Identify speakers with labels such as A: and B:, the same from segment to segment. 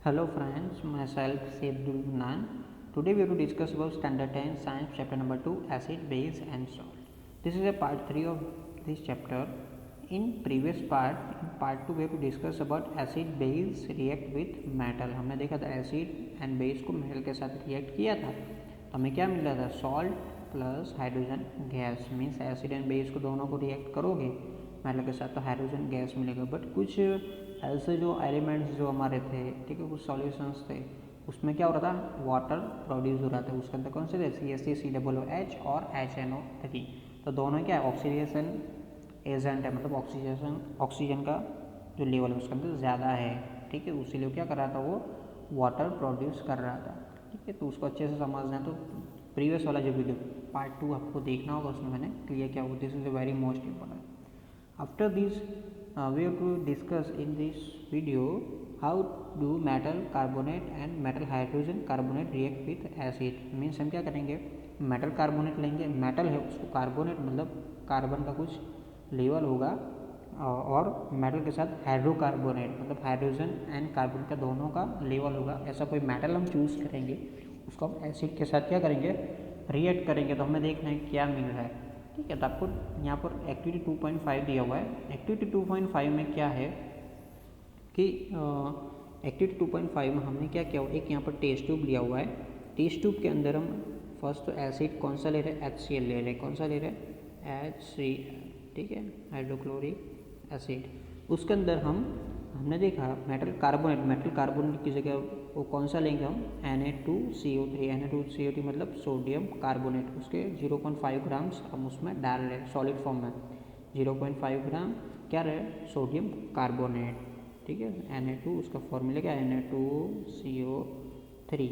A: Hello friends, myself Saidul Nan. Today we are to discuss about Standard 10 Science chapter number 2 Acid, Base and Salt. This is a part 3 of this chapter. In previous part, in part 2 we have to discuss about acid base react with metal. हमने देखा था acid and base को metal के साथ react किया था तो हमें क्या मिला था salt plus hydrogen gas means acid and base को दोनों को रिएक्ट करोगे मेटल के साथ तो हाइड्रोजन गैस मिलेगा। बट कुछ ऐसे जो एलिमेंट्स जो हमारे थे, ठीक है, कुछ सॉल्यूशंस थे उसमें क्या हो रहा था, वाटर प्रोड्यूस हो रहा था। उसके अंदर कौन से थे, CH3COOH और HNO3। तो दोनों क्या है, ऑक्सीडेशन एजेंट है, मतलब ऑक्सीजन का जो लेवल है उसके अंदर ज़्यादा है, ठीक है, उसीलिए क्या कर रहा था, वो वाटर प्रोड्यूस कर रहा था। ठीक है, तो उसको अच्छे से समझना है तो प्रीवियस वाला जो वीडियो पार्ट 2 आपको देखना होगा, उसमें मैंने क्लियर किया होगा। This is a very most important. After this we have to discuss in this video how do metal carbonate and metal hydrogen carbonate react with acid। Means हम क्या करेंगे, मेटल कार्बोनेट लेंगे, मेटल है उसको carbonate मतलब carbon का कुछ level होगा, और मेटल के साथ हाइड्रोकार्बोनेट मतलब हाइड्रोजन एंड कार्बन का दोनों का लेवल होगा। ऐसा कोई मेटल हम चूज़ करेंगे, उसको हम एसिड के साथ क्या करेंगे, रिएक्ट करेंगे। तो हमें देखना है क्या मिल रहा है। ठीक है, तो आपको यहाँ पर एक्टिविटी 2.5 दिया हुआ है। एक्टिविटी 2.5 में क्या है कि एक्टिविटी 2.5 में हमने क्या किया हुआ, एक यहाँ पर टेस्ट ट्यूब लिया हुआ है। टेस्ट ट्यूब के अंदर हम फर्स्ट तो एसिड कौन सा ले रहे हैं, HCl ले रहे हैं। कौन सा ले रहे हैं, HCl, ठीक है, हाइड्रोक्लोरिक एसिड। उसके अंदर हमने देखा मेटल कार्बोनेट की जगह वो कौन सा लेंगे हम, Na2CO3। Na2CO3 मतलब सोडियम कार्बोनेट, उसके 0.5 ग्राम्स हम उसमें डाल रहे हैं सॉलिड फॉर्म में। 0.5 ग्राम क्या रहे, सोडियम कार्बोनेट, ठीक है। Na2 उसका फॉर्मूला क्या है, Na2CO3।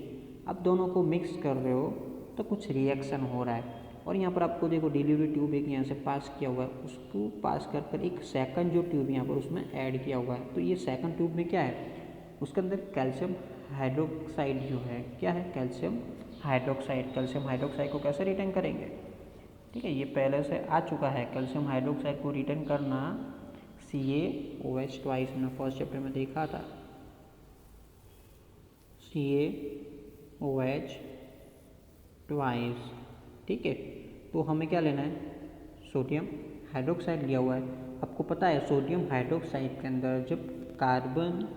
A: अब दोनों को मिक्स कर रहे हो तो कुछ रिएक्शन हो रहा है। और यहाँ पर आपको देखो डिलीवरी ट्यूब एक यहाँ से पास किया हुआ है, उसको पास कर एक सेकंड जो ट्यूब यहाँ पर उसमें ऐड किया हुआ है। तो ये सेकंड ट्यूब में क्या है, उसके अंदर कैल्शियम हाइड्रोक्साइड जो है, क्या है, कैल्शियम हाइड्रोक्साइड। कैल्शियम हाइड्रोक्साइड को कैसे रिटर्न करेंगे, ठीक है, ये पहले से आ चुका है। कैल्शियम हाइड्रोक्साइड को रिटर्न करना CaOH ट्वाइस, हमने फर्स्ट चैप्टर में देखा था, CaOH ट्वाइस, ठीक है। तो हमें क्या लेना है, सोडियम हाइड्रोक्साइड लिया हुआ है। आपको पता है सोडियम हाइड्रोक्साइड के अंदर जब कार्बन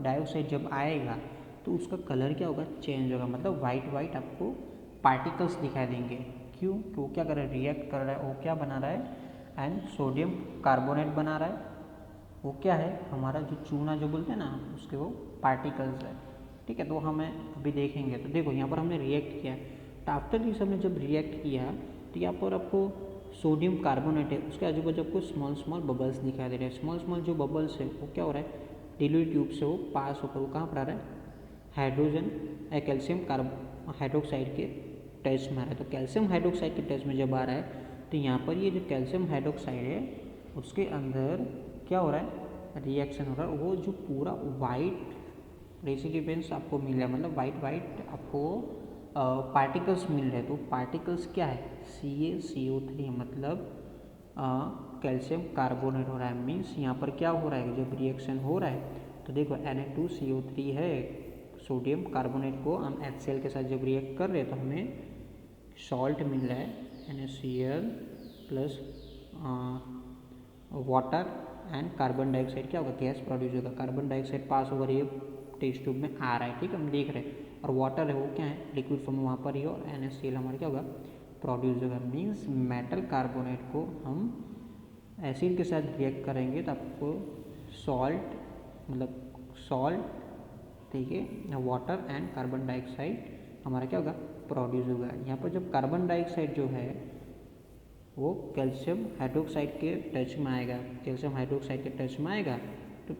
A: डाइऑक्साइड जब आएगा तो उसका कलर क्या होगा, चेंज होगा, मतलब वाइट आपको पार्टिकल्स दिखाई देंगे। क्यों, तो वो क्या कर रहा है, रिएक्ट कर रहा है, वो क्या बना रहा है, एंड सोडियम कार्बोनेट बना रहा है। वो क्या है, हमारा जो चूना जो बोलते हैं ना, उसके वो पार्टिकल्स है, ठीक है। तो हमें अभी देखेंगे। तो देखो यहाँ पर हमने रिएक्ट किया, तो आफ्टर दिस हमने जब रिएक्ट किया तो यहाँ पर आपको सोडियम कार्बोनेट है, उसके आजू बाजू आपको स्मॉल बबल्स दिखाई दे रहे हैं। स्मॉल जो बबल्स है वो क्या हो रहा है, डिलीवरी ट्यूब से वो पास होकर वो कहाँ पर आ रहा है, हाइड्रोजन कैल्शियम हाइड्रोक्साइड के टच में आ रहा है। तो कैल्शियम हाइड्रोक्साइड के टच में जब आ रहा है तो यहाँ पर ये जो कैल्शियम हाइड्रोक्साइड है उसके अंदर क्या हो रहा है, रिएक्शन हो रहा है। वो जो पूरा वाइट रेसिपिएंट्स आपको मिल रहा है, मतलब वाइट आपको पार्टिकल्स मिल रहे हैं। तो पार्टिकल्स क्या है, CaCO3 मतलब कैल्शियम कार्बोनेट हो रहा है। मीन्स यहाँ पर क्या हो रहा है, जब रिएक्शन हो रहा है तो देखो Na2CO3 है, सोडियम कार्बोनेट को हम HCl के साथ जब रिएक्ट कर रहे हैं तो हमें सॉल्ट मिल रहा है, NaCl plus water and carbon dioxide क्या होगा, गैस प्रोड्यूस होगा। कार्बन डाइऑक्साइड पास होकर ये टेस्ट ट्यूब में आ रहा है, ठीक है, हम देख रहे हैं। और वाटर है वो क्या है, लिक्विड फॉर्म में वहाँ पर ही, और NaCl हमारा क्या होगा, प्रोड्यूस होगा। मीन्स मेटल कार्बोनेट को हम एसिड के साथ रिएक्ट करेंगे तो आपको सॉल्ट मतलब सॉल्ट, ठीक है, वाटर एंड कार्बन डाइऑक्साइड हमारा क्या होगा, प्रोड्यूस होगा। यहाँ पर जब कार्बन डाइऑक्साइड जो है वो कैल्शियम हाइड्रोक्साइड के टच में आएगा, कैल्शियम हाइड्रोक्साइड के टच में आएगा तो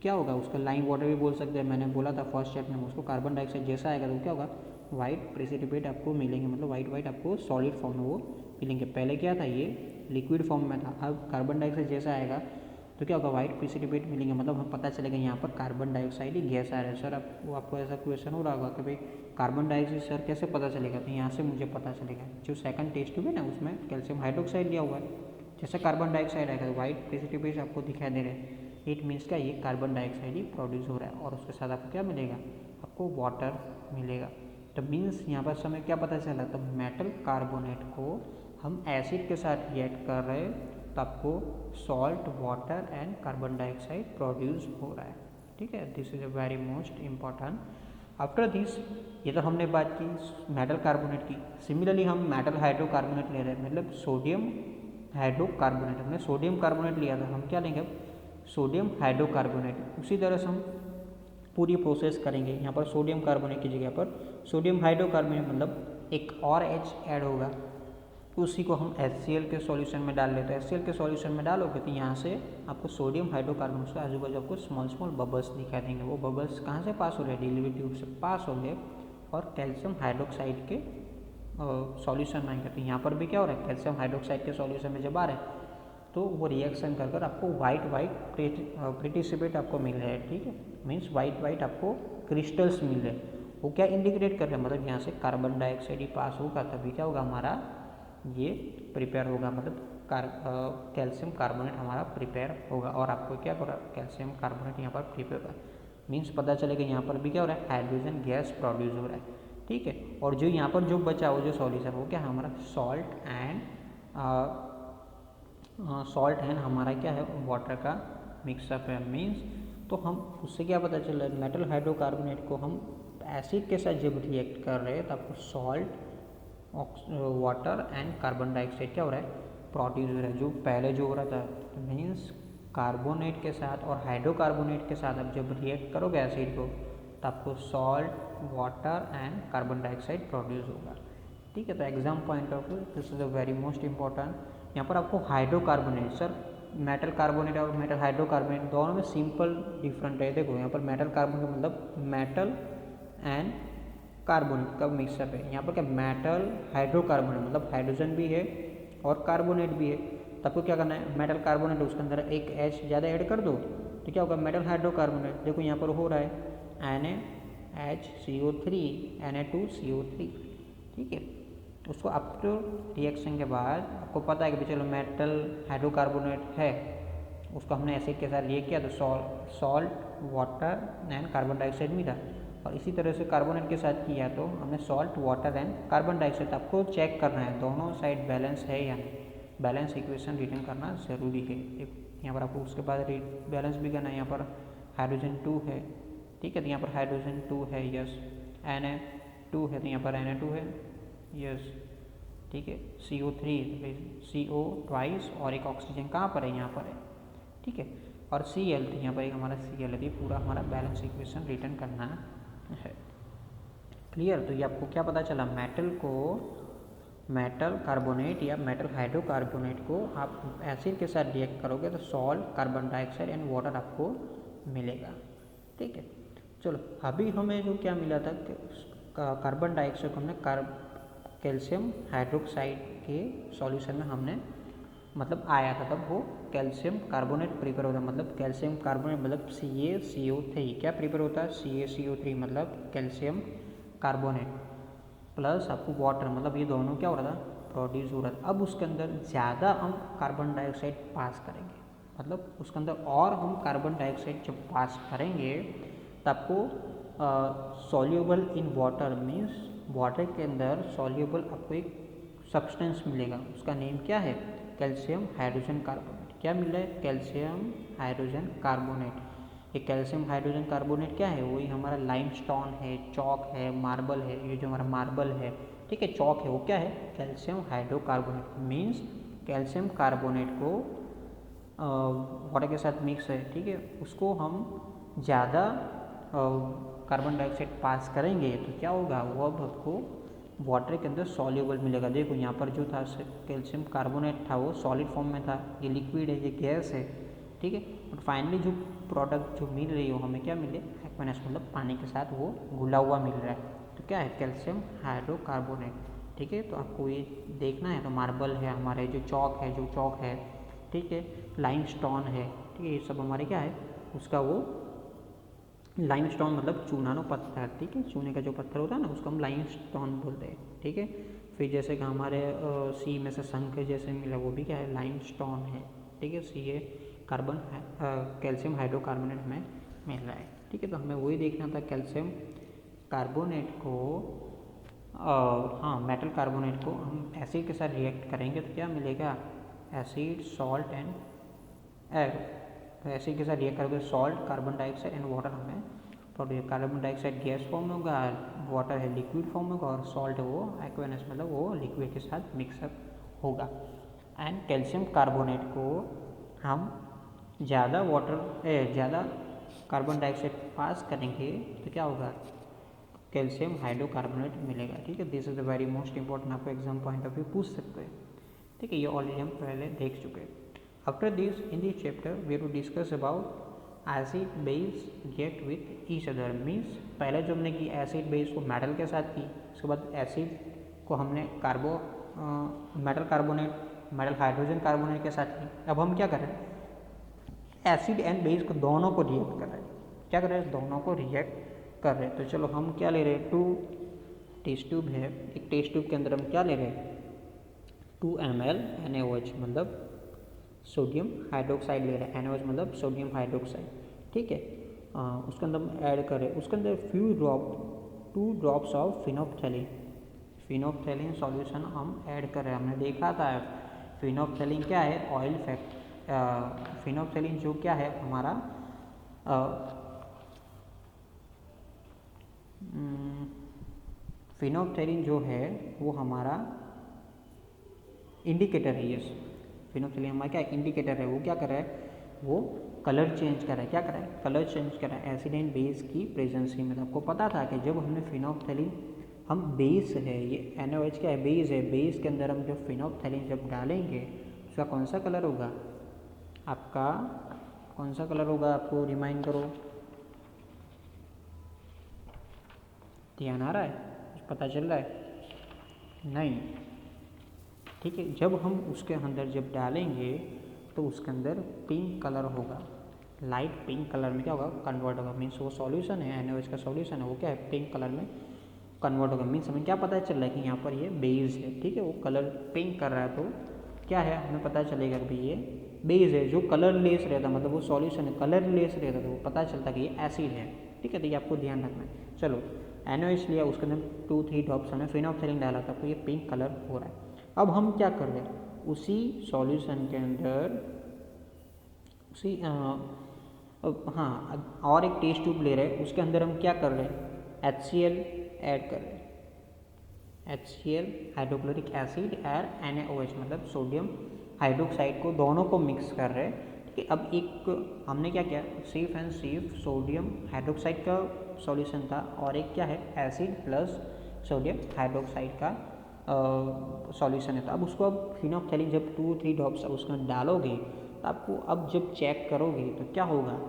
A: क्या होगा, उसका लाइम वाटर भी बोल सकते हैं, मैंने बोला था फर्स्ट चैप्टर में। उसको कार्बन डाइऑक्साइड जैसा आएगा तो क्या होगा, वाइट प्रेसिपिटेट आपको मिलेंगे, मतलब वाइट आपको सॉलिड फॉर्म में वो मिलेंगे। पहले क्या था, ये लिक्विड फॉर्म में था। अब कार्बन डाइऑक्साइड जैसा आएगा तो क्या होगा, वाइट प्रेसिपिटेट मिलेंगे, मतलब हमें पता चलेगा यहाँ पर कार्बन डाइऑक्साइड ही गैस आ रहा है। सर आपको ऐसा क्वेश्चन हो रहा होगा कि भाई कार्बन डाइऑक्साइड सर कैसे पता चलेगा, तो यहाँ से मुझे पता चलेगा। जो सेकंड टेस्ट ट्यूब है ना उसमें कैल्शियम हाइड्रोक्साइड लिया हुआ है, जैसे कार्बन डाइऑक्साइड आएगा वाइट प्रेसिपिटेट आपको दिखाई दे रहे हैं। इट मीन्स क्या, ये कार्बन डाइऑक्साइड ही प्रोड्यूस हो रहा है और उसके साथ आपको क्या मिलेगा, आपको वाटर मिलेगा। तो मीन्स यहाँ पर हमें क्या पता चला, तो मेटल कार्बोनेट को हम एसिड के साथ रिएक्ट कर रहे हैं तो आपको salt, water and carbon dioxide produce हो रहा है। ठीक है, this is a very most important. After this, ये तो हमने बात की मेटल कार्बोनेट की। सिमिलरली हम मेटल हाइड्रोकार्बोनेट ले रहे हैं, मतलब सोडियम हाइड्रोकार्बोनेट, हमने सोडियम कार्बोनेट लिया था, हम क्या लेंगे अब, सोडियम हाइड्रोकार्बोनेट। उसी तरह से हम पूरी प्रोसेस करेंगे। यहाँ पर सोडियम कार्बोनेट की जगह पर सोडियम हाइड्रोकार्बोनेट, मतलब एक और H ऐड होगा, उसी को हम HCl के सॉल्यूशन में डाल लेते हैं। HCl के सॉल्यूशन में डालोगे तो यहाँ से आपको सोडियम हाइड्रोकार्बोनेट से आजू बाजू आपको स्मॉल स्मॉल बबल्स दिखाई देंगे। वो बबल्स कहाँ से पास हो रहे हैं, डिलीवरी ट्यूब से पास होंगे और कैल्शियम हाइड्रोक्साइड के सॉल्यूशन में आएंगे। तो यहाँ पर भी क्या हो रहा है, कैल्शियम हाइड्रोक्साइड के सॉल्यूशन में जब आ रहे हैं तो वो रिएक्शन कर कर आपको वाइट प्रिटिसिपेट आपको मिल रहा है। ठीक है, मीन्स वाइट आपको क्रिस्टल्स मिल रहे हैं। वो क्या इंडिकेट कर रहे हैं, मतलब यहाँ से कार्बन डाइऑक्साइड ही पास होगा तभी क्या होगा, हमारा ये प्रिपेयर होगा, मतलब कैल्शियम कार्बोनेट हमारा प्रिपेयर होगा। और आपको क्या हो रहा है, कैल्शियम कार्बोनेट यहाँ पर प्रिपेयर होगा, मीन्स पता चलेगा यहाँ पर भी क्या हो रहा है, हाइड्रोजन गैस प्रोड्यूस हो रहा है। ठीक है, और जो यहाँ पर जो बचा वो जो सॉल्यूशन वो क्या है, हमारा सॉल्ट एंड हमारा क्या है, वाटर का मिक्सअप है। मीन्स तो हम उससे क्या पता चल रहा है, मेटल हाइड्रोकार्बोनेट को हम एसिड के साथ जब रिएक्ट कर रहे हैं तो आपको salt, water and carbon dioxide क्या हो रहा है, प्रोड्यूस हो रहा है। जो पहले जो हो रहा था, मीन्स कार्बोनेट के साथ और हाइड्रोकार्बोनेट के साथ आप जब रिएक्ट करोगे एसिड को तो आपको salt, water and carbon dioxide produce होगा। ठीक है, तो exam point of view this is a very most important. यहाँ पर आपको हाइड्रोकार्बोनेट, सर मेटल कार्बोनेट और मेटल हाइड्रोकार्बोनेट दोनों में सिंपल डिफरेंट है। देखो यहाँ पर मेटल कार्बोनेट मतलब मेटल एंड कार्बोनेट का मिक्सअप है। यहाँ पर क्या, मेटल हाइड्रोकार्बोनेट मतलब हाइड्रोजन भी है और कार्बोनेट भी है। तो आपको क्या करना है, मेटल कार्बोनेट उसके अंदर एक H ज़्यादा ऐड कर दो तो क्या होगा, मेटल हाइड्रोकार्बोनेट। देखो यहाँ पर हो रहा है NaHCO3 Na2CO3। ठीक है, उसको आफ्टर रिएक्शन के बाद आपको पता है कि चलो मेटल हाइड्रोकार्बोनेट है, उसको हमने एसिड के साथ रिएक्ट किया तो salt, water and carbon dioxide मिला। और इसी तरह से कार्बोनेट के साथ किया तो हमने salt, water and carbon dioxide. आपको चेक करना है दोनों साइड बैलेंस है या नहीं, बैलेंस इक्वेशन रिटर्न करना ज़रूरी है। यहाँ पर आपको उसके बाद बैलेंस भी करना है। यहाँ पर हाइड्रोजन 2 है, ठीक है, तो यहाँ पर हाइड्रोजन 2 है, यस। Na2 है तो यहाँ पर Na2 है, यस। ठीक है, CO3 CO ट्वाइस और एक ऑक्सीजन कहाँ पर है, यहाँ पर है। ठीक है, और Cl तो यहाँ पर एक हमारा Cl है, पूरा हमारा बैलेंस इक्वेशन रिटर्न करना है। क्लियर, तो ये आपको क्या पता चला, मेटल कार्बोनेट या मेटल हाइड्रोकार्बोनेट को आप एसिड के साथ रिएक्ट करोगे तो salt, carbon dioxide and water आपको मिलेगा। ठीक है, चलो अभी हमें जो क्या मिला था, कार्बन डाइऑक्साइड को हमने कैल्शियम हाइड्रोक्साइड के सॉल्यूशन में हमने मतलब आया था, तब वो कैल्शियम कार्बोनेट प्रिपेयर होता है। मतलब कैल्शियम कार्बोनेट मतलब CaCO3 क्या प्रिपेयर होता है, CaCO3 मतलब कैल्शियम कार्बोनेट प्लस आपको वाटर, मतलब ये दोनों क्या हो रहा था, प्रोड्यूस हो रहा था। अब उसके अंदर ज़्यादा हम कार्बन डाइऑक्साइड पास करेंगे, मतलब उसके अंदर और हम कार्बन डाइऑक्साइड जब पास करेंगे तो आपको soluble in water means water के अंदर सॉल्यूबल आपको एक सब्सटेंस मिलेगा, उसका नेम क्या है, कैल्शियम हाइड्रोजन कार्बोनेट। क्या मिल रहा है, कैल्शियम हाइड्रोजन कार्बोनेट। ये कैल्शियम हाइड्रोजन कार्बोनेट क्या है, वही हमारा लाइमस्टोन है, चॉक है, मार्बल है। ये जो हमारा मार्बल है, ठीक है, चॉक है, वो क्या है, calcium hydrocarbonate. Means calcium carbonate को वाटर के साथ मिक्स है, ठीक है, उसको हम ज़्यादा कार्बन डाइऑक्साइड पास करेंगे तो क्या होगा, वो अब आपको वाटर के अंदर सॉल्यूबल मिलेगा। देखो यहाँ पर जो था कैल्शियम कार्बोनेट था वो सॉलिड फॉर्म में था, ये लिक्विड है, ये गैस है। ठीक है, और फाइनली जो प्रोडक्ट जो मिल रही हो हमें क्या मिले, एक्वनस मतलब पानी के साथ वो घुला हुआ मिल रहा है, तो क्या है, कैल्शियम हाइड्रोकार्बोनेट। ठीक है, तो आपको ये देखना है। तो मार्बल है हमारे, जो चौक है, ठीक है, लाइमस्टोन है, ठीक है, ये सब हमारे क्या है, उसका वो लाइमस्टोन मतलब चूनानो पत्थर, ठीक है, चूने का जो पत्थर होता है ना उसको हम लाइमस्टोन बोलते हैं। ठीक है, फिर जैसे कि हमारे सी में से शंख जैसे मिला वो भी क्या है, लाइमस्टोन है। ठीक है, कार्बन कैल्शियम हाइड्रोकार्बोनेट हमें मिल रहा है। ठीक है, तो हमें वही देखना था कैल्शियम कार्बोनेट को मेटल कार्बोनेट को हम एसिड के साथ रिएक्ट करेंगे तो क्या मिलेगा, एसिड सॉल्ट एंड एयर। तो एसिड के साथ रिएक्ट करोगे salt carbon dioxide and water हमें produce, carbon dioxide gas form में होगा, वाटर है लिक्विड फॉर्म में होगा और सॉल्ट है वो एक्वेनस मतलब वो लिक्विड के साथ मिक्सअप होगा। एंड कैल्शियम कार्बोनेट को हम ज़्यादा ज़्यादा कार्बन डाइऑक्साइड पास करेंगे तो क्या होगा, कैल्शियम हाइड्रोकार्बोनेट मिलेगा। ठीक है, this is the very most important, आपको एग्जाम पॉइंट ऑफ व्यू पूछ सकते हैं। ठीक है, ये ऑलरेडी हम पहले देख चुके हैं। After this in this chapter we to discuss about acid base react with each other. Means पहले जो हमने की एसिड बेस को मेटल के साथ की, उसके बाद एसिड को हमने metal carbonate metal hydrogen carbonate के साथ की। अब हम क्या कर रहे हैं, एसिड एंड बेस को दोनों को रिएक्ट कर रहे हैं। क्या कर रहे हैं, दोनों को रिएक्ट कर रहे हैं। तो चलो हम क्या ले रहे हैं, 2 टेस्ट ट्यूब है, एक टेस्ट ट्यूब के अंदर हम क्या ले रहे हैं, 2 ml NaOH मतलब सोडियम हाइड्रोक्साइड ले रहे हैं, NaOH मतलब सोडियम हाइड्रोक्साइड। ठीक है, उसके अंदर हम ऐड करें, उसके अंदर 2 ड्रॉप्स ऑफ फिनोप्थेलिन सॉल्यूशन हम ऐड कर रहे हैं। हमने देखा था फिनोप्थेलिन क्या है, ऑयल फैक्ट फिनोप्थेलिन जो क्या है हमारा फिनोप्थेलिन जो है वो हमारा इंडिकेटर है। यस, फिनोप्थेलिन हमारा क्या इंडिकेटर है, वो क्या कर रहा है, वो कलर चेंज कर रहा है। क्या कर रहा है, कलर चेंज कर रहा है एसिड एंड बेस की प्रेजेंसी में। आपको पता था कि जब हमने फिनोप्थेलिन, हम बेस है, ये NaOH क्या है, बेस है, बेस के अंदर हम जब फिनोप्थेलिन जब डालेंगे उसका कौन सा कलर होगा, आपका कौन सा कलर होगा, आपको रिमाइंड करो, ध्यान आ रहा है, पता चल रहा है, नहीं। ठीक है, जब हम उसके अंदर जब डालेंगे तो उसके अंदर पिंक कलर होगा, लाइट पिंक कलर में क्या होगा, कन्वर्ट होगा। मीन्स वो सॉल्यूशन है, NaOH का सॉल्यूशन है, वो क्या है, पिंक कलर में कन्वर्ट होगा। मीन्स हमें क्या पता चल रहा है कि यहाँ पर ये बेस है। ठीक है, वो कलर पिंक कर रहा है तो क्या है, हमें पता चलेगा कि ये बेस है। जो कलर लेस रहता मतलब वो सॉल्यूशन है, कलर लेस रहता तो वो पता चलता कि ये एसिड है। ठीक है, तो ये आपको ध्यान रखना है। चलो NaOH लिया, उसके अंदर 2-3 ड्रॉप्स हमने फिनोप्थेलिन डाला था तो ये पिंक कलर हो रहा है। अब हम क्या कर रहे हैं, उसी सॉल्यूशन के अंदर और एक टेस्ट ट्यूब ले रहे हैं, उसके अंदर हम क्या कर रहे हैं, HCl ऐड कर रहे हैं, HCl हाइड्रोक्लोरिक एसिड और NaOH मतलब सोडियम हाइड्रोक्साइड को दोनों को मिक्स कर रहे हैं। ठीक है, अब एक हमने क्या किया, सिर्फ सोडियम हाइड्रोक्साइड का सॉल्यूशन था और एक क्या है, एसिड प्लस सोडियम हाइड्रोक्साइड का सॉल्यूशन है। तो अब उसको अब फिनोप्थेलिन जब 2-3 ड्रॉप्स उसमें डालोगे तो आपको अब जब चेक करोगे तो क्या होगा,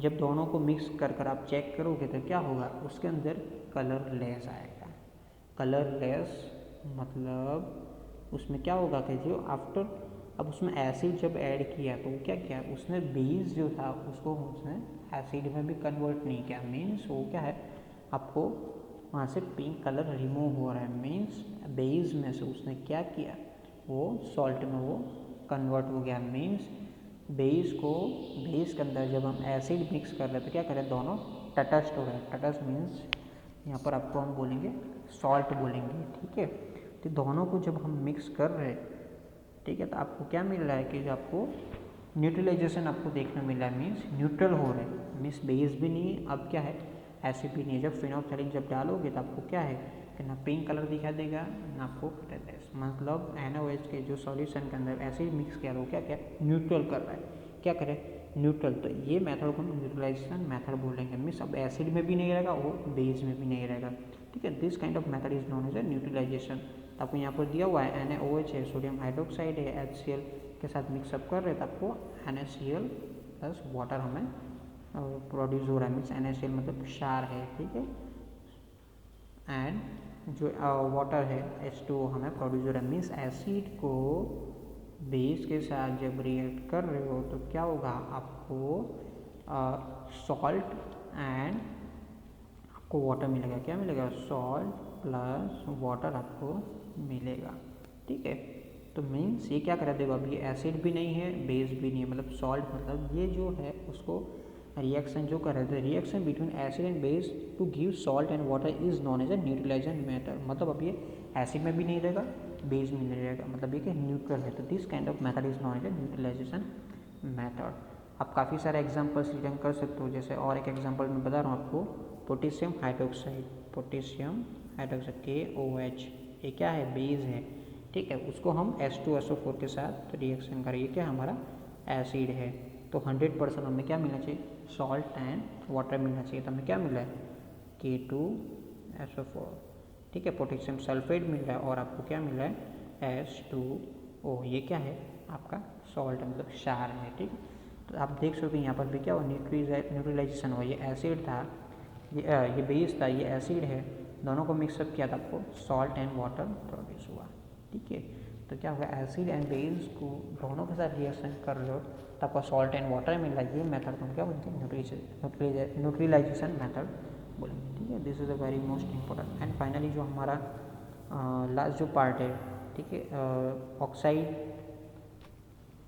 A: जब दोनों को मिक्स कर कर आप चेक करोगे तो क्या होगा, उसके अंदर कलर लेस आएगा। कलर लेस मतलब उसमें क्या होगा कि जो आफ्टर अब उसमें एसिड जब ऐड किया तो क्या किया, उसने बेस जो था उसको उसने एसिड में भी कन्वर्ट नहीं किया। मीन्स वो क्या है, आपको वहाँ से पिंक कलर रिमूव हो रहा है। मीन्स बेस में से उसने क्या किया, वो सॉल्ट में वो कन्वर्ट हो गया। मीन्स बेस के अंदर जब हम एसिड मिक्स कर रहे हैं तो क्या करें, दोनों तटस्थ हो रहे हैं। तटस्थ मीन्स यहाँ पर आपको हम बोलेंगे सॉल्ट बोलेंगे। ठीक है, तो दोनों को जब हम मिक्स कर रहे हैं, ठीक है, तो आपको क्या मिल रहा है कि जो आपको न्यूट्रलाइजेशन आपको देखने मिल रहा है। मीन्स न्यूट्रल हो रहा है, मीन्स बेस भी नहीं है, अब क्या है, एसिड भी नहीं है। जब फिनोप्थेलिन जब डालोगे तो आपको क्या है कि ना पिंक कलर दिखाई देगा ना आपको कलरलेस, मतलब NaOH के जो सॉल्यूशन के अंदर एसिड मिक्स किया वो क्या क्या न्यूट्रल कर रहा है। क्या करे, न्यूट्रल। तो ये मेथड को हम न्यूट्रलाइजेशन मेथड बोलेंगे। मीन्स अब एसिड में भी नहीं रहेगा और बेस में भी नहीं रहेगा। ठीक है, this kind of method is known as a neutralization. आपको यहाँ पर दिया हुआ है NaOH है, सोडियम हाइड्रोक्साइड है, HCl के साथ मिक्सअप कर रहे हैं तो आपको NaCl प्लस वाटर हमें प्रोड्यूस हो रहा है। मीन्स NaCl मतलब क्षार है। ठीक है, एंड जो वाटर है H2 हमें प्रोड्यूस हो रहा है। मीन्स एसिड को बेस के साथ जब रिएक्ट कर रहे हो तो क्या होगा, आपको सॉल्ट एंड आपको वाटर मिलेगा। क्या मिलेगा, सॉल्ट प्लस वाटर आपको मिलेगा। ठीक है, तो मीन्स ये क्या कर रहा है, देखो अब ये एसिड भी नहीं है, बेस भी नहीं है, मतलब सॉल्ट, मतलब ये जो है उसको रिएक्शन जो कर रहे थे, reaction between acid and base to give salt and water is known as a neutralizer method. मतलब अब ये एसिड में भी नहीं रहेगा, बेस में नहीं रहेगा, मतलब ये कि न्यूट्रल है। तो this kind of method is known as a neutralization method. आप काफ़ी सारे एग्जाम्पल्स रिटर्न कर सकते हो, जैसे और एक एग्जाम्पल मैं बता रहा हूँ आपको, potassium hydroxide, potassium hydroxide KOH, ये क्या है, बेस है, ठीक है। उसको हम H2SO4 के साथ रिएक्शन करेंगे, क्या हमारा एसिड है। तो 100% हमें क्या मिलना चाहिए, सॉल्ट एंड वाटर मिलना चाहिए। तो हमें क्या मिल रहा है, K2SO4, ठीक है। पोटेशियम सल्फेट मिल रहा है और आपको क्या मिल रहा है, H2O, ये क्या है आपका सॉल्ट है, मतलब क्षार है, ठीक है। तो आप देख सकते हो यहाँ पर भी क्या हुआ, न्यूट्रलाइजेशन हुआ, ये एसिड था, ये बेस था, ये एसिड है, दोनों को मिक्सअप किया था, आपको सॉल्ट एंड वाटर प्रोड्यूस हुआ, ठीक है। तो क्या होगा, एसिड एंड बेस को दोनों के साथ रिएक्शन कर रहे हो तो आपको सॉल्ट एंड वाटर मिल रहा है। ये मेथड को क्या बोलते हैं, न्यूट्रलाइजेशन मेथड बोलेंगे, ठीक है। This is a very most important. And finally जो हमारा लास्ट जो पार्ट है, ठीक है, ऑक्साइड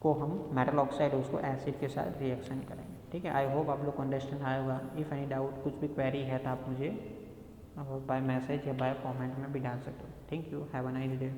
A: को हम मेटल ऑक्साइड उसको एसिड के साथ रिएक्शन करेंगे, ठीक है। आई होप आप लोग को अंडरस्टैंड आया होगा। इफ़ एनी डाउट, कुछ भी क्वेरी है तो आप मुझे बाय मैसेज या बाय कमेंट में भी डाल सकते हो। Thank you, have a nice day.